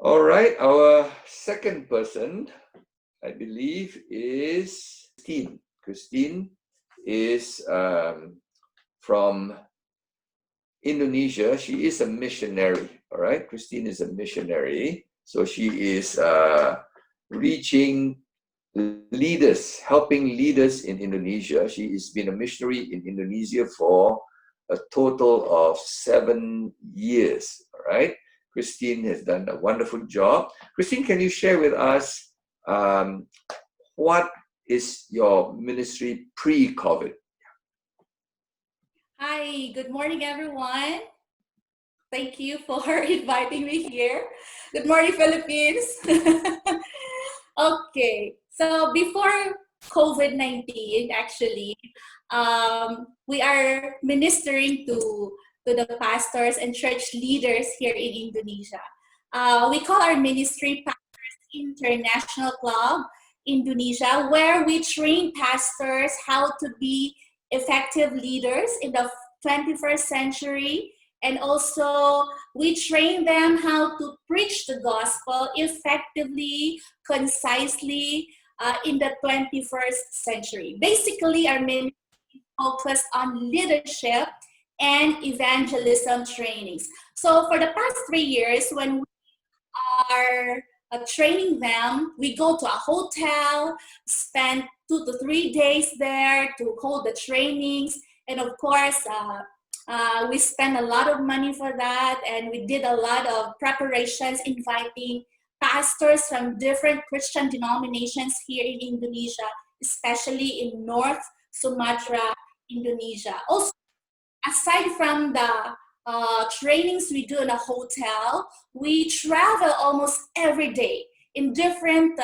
All right, our second person, I believe, is Christine. Christine is from Indonesia. She is a missionary. All right, Christine is a missionary. So she is reaching leaders, helping leaders in Indonesia. She has been a missionary in Indonesia for a total of 7 years. All right, Christine has done a wonderful job. Christine, can you share with us what is your ministry pre-COVID? Hi, good morning, everyone. Thank you for inviting me here. Good morning, Philippines. Okay, so before COVID-19, actually, we are ministering to the pastors and church leaders here in Indonesia. We call our ministry Pastors International Club Indonesia, where we train pastors how to be effective leaders in the 21st century, and also we train them how to preach the gospel effectively, concisely, in the 21st century. Basically, our ministry focused on leadership and evangelism trainings. So for the past 3 years, when we are training them, we go to a hotel, spend 2 to 3 days there to hold the trainings, and of course, we spend a lot of money for that, and we did a lot of preparations, inviting pastors from different Christian denominations here in Indonesia, especially in North Sumatra, Indonesia. Also, aside from the trainings we do in a hotel, we travel almost every day in different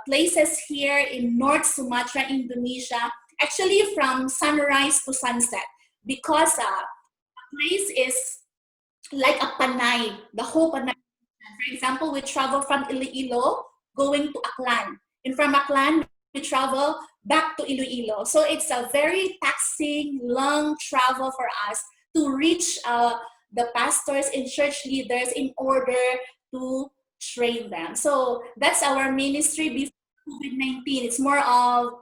places here in North Sumatra, Indonesia, actually from sunrise to sunset, because the place is like a panay, the whole panay. For example, we travel from Iloilo going to Aklan, and from Aklan we travel back to Iloilo. So it's a very taxing, long travel for us to reach the pastors and church leaders in order to train them. So that's our ministry before COVID-19. It's more of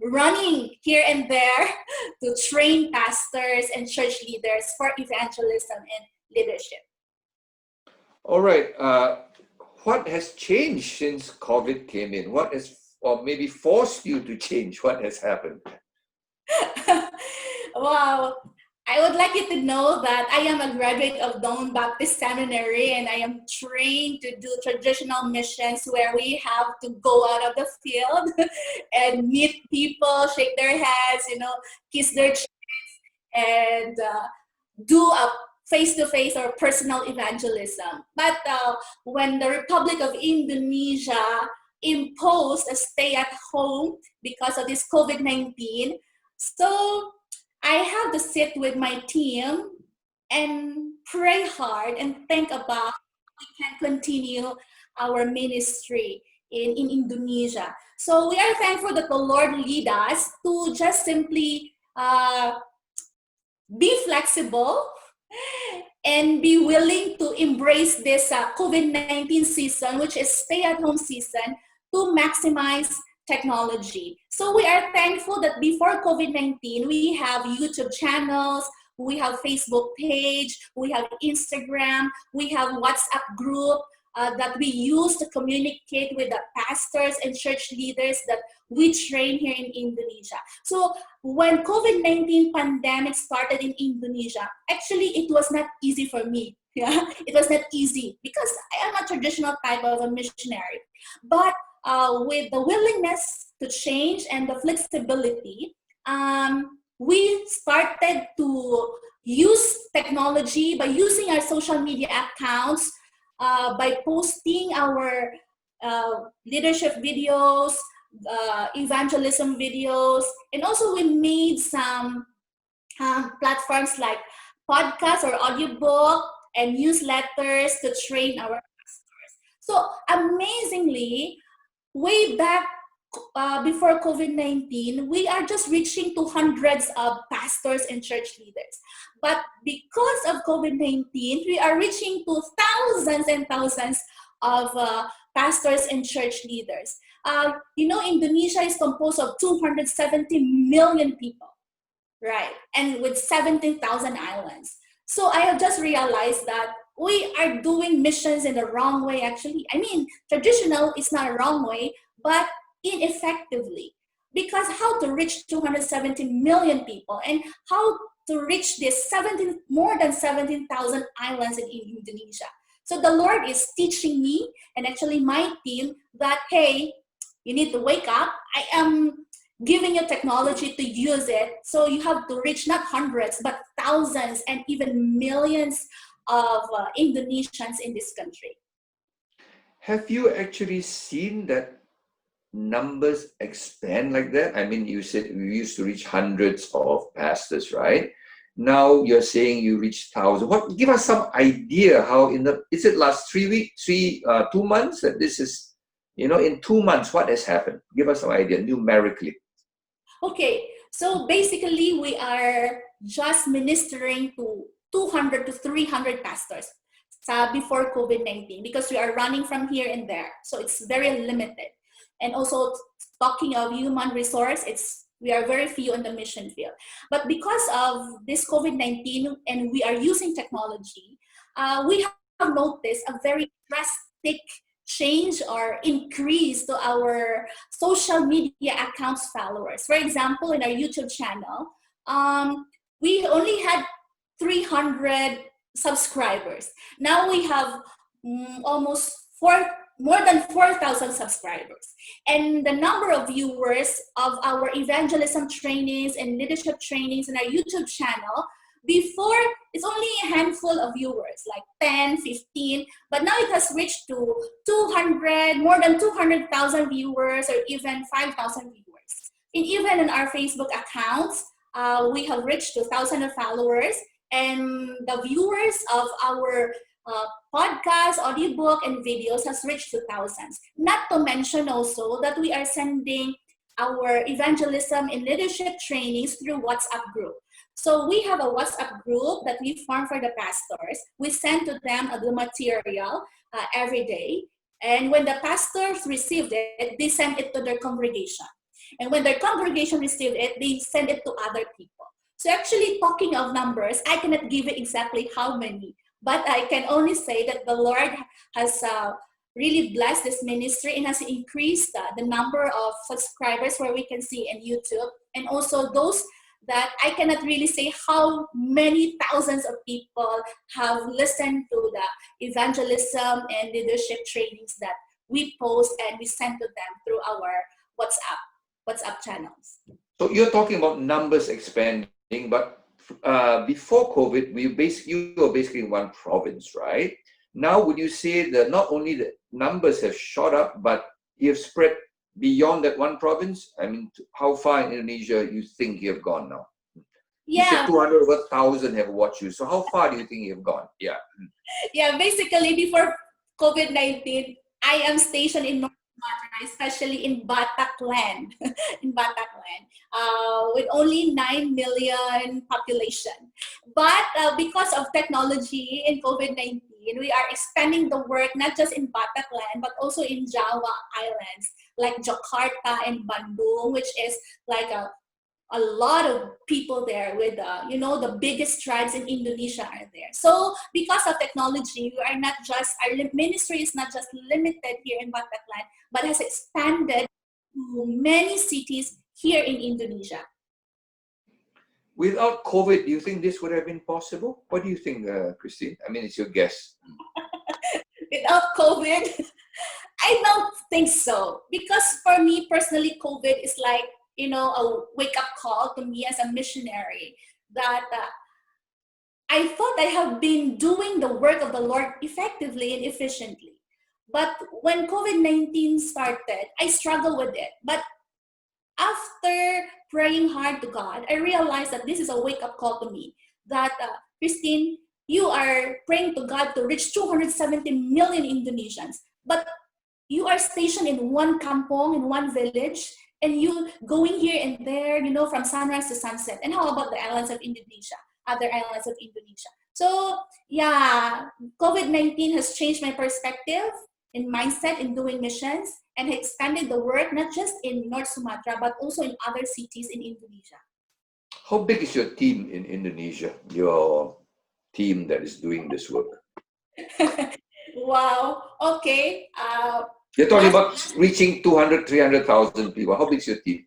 running here and there to train pastors and church leaders for evangelism and leadership. All right. What has changed since COVID came in? What has, or maybe forced you to change? What has happened? Wow. I would like you to know that I am a graduate of Dawn Baptist Seminary, and I am trained to do traditional missions where we have to go out of the field and meet people, shake their hands, kiss their cheeks, and do a face-to-face or personal evangelism. But when the Republic of Indonesia imposed a stay-at-home because of this COVID-19, so I have to sit with my team and pray hard and think about how we can continue our ministry in Indonesia. So we are thankful that the Lord lead us to just simply be flexible and be willing to embrace this COVID-19 season, which is stay-at-home season, to maximize technology. So we are thankful that before COVID-19, we have YouTube channels, we have Facebook page, we have Instagram, we have WhatsApp group that we use to communicate with the pastors and church leaders that we train here in Indonesia. So when COVID-19 pandemic started in Indonesia, actually it was not easy for me. Yeah, it was not easy because I am a traditional type of a missionary. But with the willingness to change and the flexibility, we started to use technology by using our social media accounts, by posting our leadership videos, evangelism videos, and also we made some platforms like podcasts or audiobook and newsletters to train our pastors. So amazingly, way back before COVID-19, we are just reaching to hundreds of pastors and church leaders. But because of COVID-19, we are reaching to thousands and thousands of pastors and church leaders. Indonesia is composed of 270 million people, right? And with 17,000 islands. So I have just realized that we are doing missions in the wrong way, actually. I mean, traditional is not a wrong way, but ineffectively. Because how to reach 270 million people and how to reach this more than 17,000 islands in Indonesia. So the Lord is teaching me and actually my team that, hey, you need to wake up. I am giving you technology to use it. So you have to reach not hundreds, but thousands and even millions of Indonesians in this country. Have you actually seen that numbers expand like that? I mean, you said we used to reach hundreds of pastors, right? Now you're saying you reach thousands. What? Give us some idea how is it last 2 months that this is, in 2 months, what has happened? Give us some idea numerically. Okay, so basically we are just ministering to 200 to 300 pastors before COVID-19 because we are running from here and there. So it's very limited. And also talking of human resource, we are very few in the mission field. But because of this COVID-19 and we are using technology, we have noticed a very drastic change or increase to our social media accounts followers. For example, in our YouTube channel, we only had 300 subscribers. Now we have almost more than 4,000 subscribers. And the number of viewers of our evangelism trainings and leadership trainings in our YouTube channel, before it's only a handful of viewers, like 10, 15, but now it has reached to more than 200,000 viewers or even 5,000 viewers. And even in our Facebook accounts, we have reached to thousands of followers, and the viewers of our podcasts, audiobook, and videos has reached to thousands. Not to mention also that we are sending our evangelism and leadership trainings through WhatsApp group. So we have a WhatsApp group that we form for the pastors. We send to them the material every day. And when the pastors received it, they send it to their congregation. And when their congregation received it, they send it to other people. So actually, talking of numbers, I cannot give you exactly how many, but I can only say that the Lord has really blessed this ministry and has increased the number of subscribers where we can see in YouTube, and also those that I cannot really say how many thousands of people have listened to the evangelism and leadership trainings that we post and we send to them through our WhatsApp channels. So you're talking about numbers expanding, but before COVID, you were basically in one province, right? Now, would you say that not only the numbers have shot up, but you've spread beyond that one province? I mean, how far in Indonesia you think you have gone now? Yeah. You said 200 over 1,000 have watched you. So how far do you think you've gone? Yeah. Yeah, basically before COVID-19, I am stationed in North Sumatra, especially in Batakland, with only 9 million population. But because of technology in COVID-19, we are expanding the work not just in Batakland, but also in Java Islands, like Jakarta and Bandung, which is like a lot of people there with, the biggest tribes in Indonesia are there. So because of technology, our ministry is not just limited here in Batakland, but has expanded to many cities here in Indonesia. Without COVID, do you think this would have been possible? What do you think, Christine? I mean, it's your guess. Without COVID, I don't think so. Because for me personally, COVID is like, a wake-up call to me as a missionary that I thought I have been doing the work of the Lord effectively and efficiently. But when COVID-19 started, I struggled with it. But after praying hard to God, I realized that this is a wake-up call to me. That, Christine, you are praying to God to reach 270 million Indonesians. But you are stationed in one kampong, in one village, and you going here and there, from sunrise to sunset. And how about the islands of Indonesia, other islands of Indonesia? So yeah, COVID-19 has changed my perspective and mindset in doing missions and expanded the work not just in North Sumatra, but also in other cities in Indonesia. How big is your team in Indonesia? Your team that is doing this work? Wow. Okay. You're talking about reaching 200, 300,000 people. How big is your team?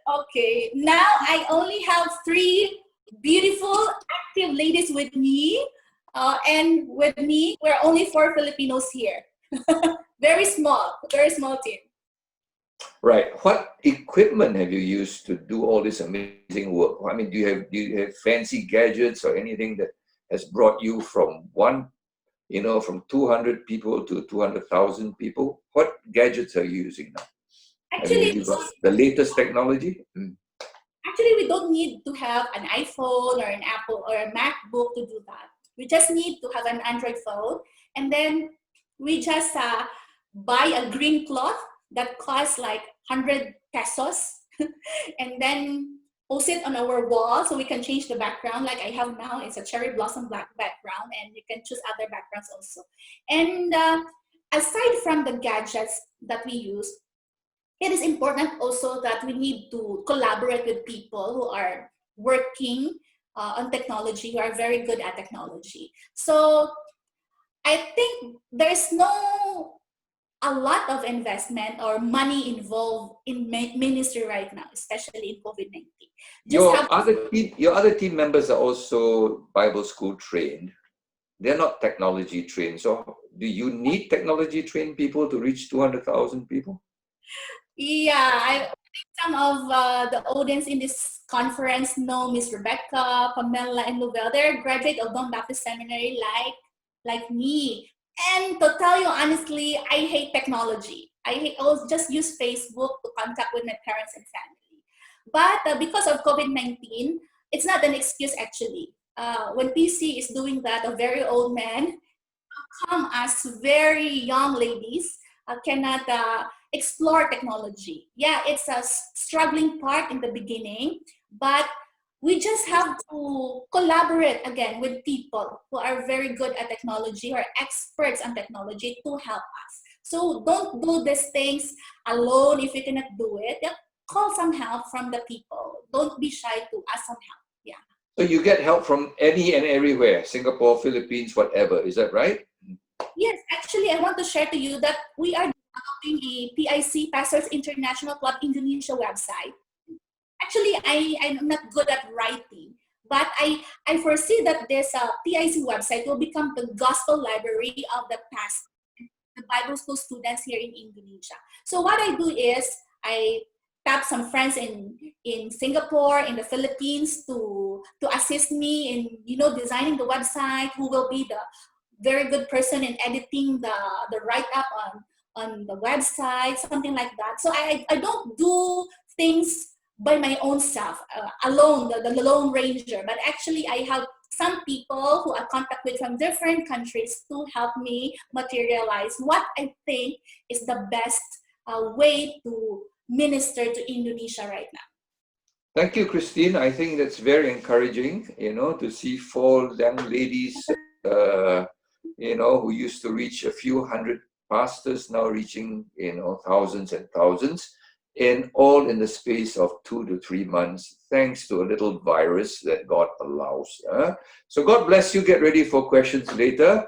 Okay. Now I only have 3 beautiful, active ladies with me. And with me, we're only 4 Filipinos here. Very small team. Right. What equipment have you used to do all this amazing work? I mean, do you have fancy gadgets or anything that has brought you from from 200 people to 200,000 people? What gadgets are you using now? Actually, Have you got the latest technology? Actually, we don't need to have an iPhone or an Apple or a MacBook to do that. We just need to have an Android phone, and then we just buy a green cloth that costs like 100 pesos, and then post it on our wall so we can change the background. Like I have now, it's a cherry blossom black background, and you can choose other backgrounds also. And aside from the gadgets that we use, it is important also that we need to collaborate with people who are working on technology, who are very good at technology. So I think there's a lot of investment or money involved in ministry right now, especially in COVID-19. Your other team members are also Bible school trained. They're not technology trained. So do you need technology trained people to reach 200,000 people? Yeah, I think some of the audience in this conference know Miss Rebecca, Pamela, and Louvel. They're graduate of Don Baptist Seminary like me. And to tell you honestly, I hate technology. I always just use Facebook to contact with my parents and family. But because of COVID-19, it's not an excuse actually. When PC is doing that, a very old man, come as very young ladies cannot explore technology. Yeah, it's a struggling part in the beginning, but we just have to collaborate again with people who are very good at technology or experts on technology to help us. So don't do these things alone if you cannot do it. Yeah, call some help from the people. Don't be shy to ask some help. Yeah. So you get help from any and everywhere, Singapore, Philippines, whatever. Is that right? Yes, actually, I want to share to you that we are developing a PIC, Pastors International Club Indonesia website. Actually, I'm not good at writing, but I foresee that this PIC website will become the gospel library of the past, the Bible school students here in Indonesia. So what I do is I tap some friends in Singapore, in the Philippines to assist me in designing the website, who will be the very good person in editing the write-up on the website, something like that. So I don't do things by my own self, alone, the lone ranger, but actually I have some people who I contact with from different countries to help me materialize what I think is the best way to minister to Indonesia right now. Thank you, Christine. I think that's very encouraging, to see 4 young ladies, who used to reach a few hundred pastors, now reaching, thousands and thousands, and all in the space of 2 to 3 months, thanks to a little virus that God allows. So God bless you. Get ready for questions later.